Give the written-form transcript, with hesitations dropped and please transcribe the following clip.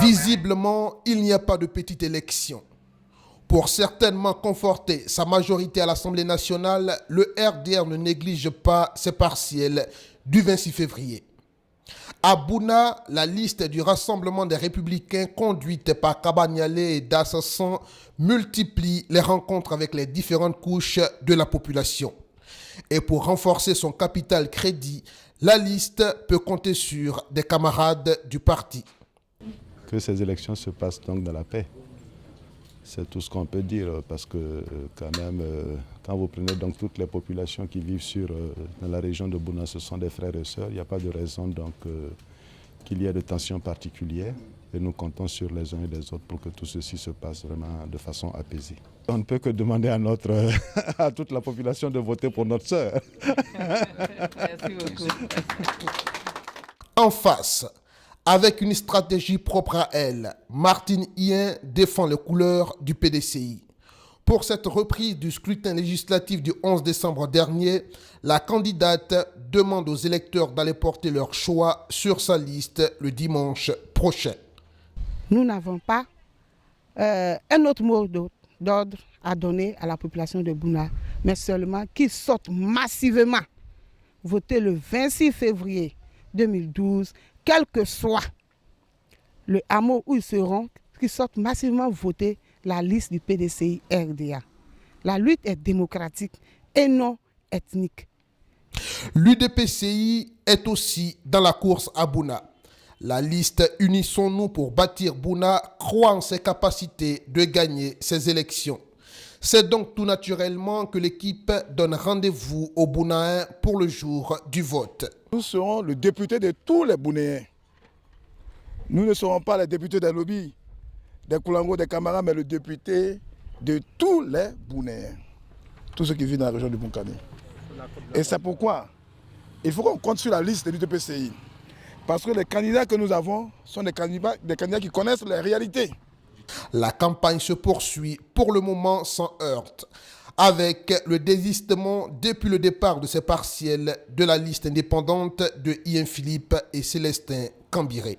Visiblement, il n'y a pas de petite élection. Pour certainement conforter sa majorité à l'Assemblée nationale, le RDR ne néglige pas ses partiels du 26 février. À Bouna, la liste du Rassemblement des Républicains conduite par Kabaniale et Dassassan multiplie les rencontres avec les différentes couches de la population. Et pour renforcer son capital crédit, la liste peut compter sur des camarades du parti. Que ces élections se passent donc dans la paix. C'est tout ce qu'on peut dire parce que quand même, quand vous prenez donc toutes les populations qui vivent dans la région de Bouna, ce sont des frères et sœurs. Il n'y a pas de raison donc qu'il y ait de tensions particulières et nous comptons sur les uns et les autres pour que tout ceci se passe vraiment de façon apaisée. On ne peut que demander à toute la population de voter pour notre sœur. Merci beaucoup. En face, avec une stratégie propre à elle, Martine Hien défend les couleurs du PDCI. Pour cette reprise du scrutin législatif du 11 décembre dernier, la candidate demande aux électeurs d'aller porter leur choix sur sa liste le dimanche prochain. Nous n'avons pas un autre mot d'ordre à donner à la population de Bouna, mais seulement qu'ils sortent massivement voter le 26 février 2012, quel que soit le hameau où ils seront, qu'ils sortent massivement voter la liste du PDCI RDA. La lutte est démocratique et non ethnique. L'UDPCI est aussi dans la course à Bouna. La liste Unissons-nous pour bâtir Bouna croit en ses capacités de gagner ces élections. C'est donc tout naturellement que l'équipe donne rendez-vous aux Bounaens pour le jour du vote. Nous serons le député de tous les Bounéens. Nous ne serons pas les députés des lobbies, des Koulango, des camarades, mais le député de tous les Bounéens. Tous ceux qui vivent dans la région du Boukani. Et c'est pourquoi il faut qu'on compte sur la liste de l'UDPCI. Parce que les candidats que nous avons sont des candidats qui connaissent les réalités. La campagne se poursuit pour le moment sans heurte, avec le désistement depuis le départ de ces partiels de la liste indépendante de Ian Philippe et Célestin Cambiré.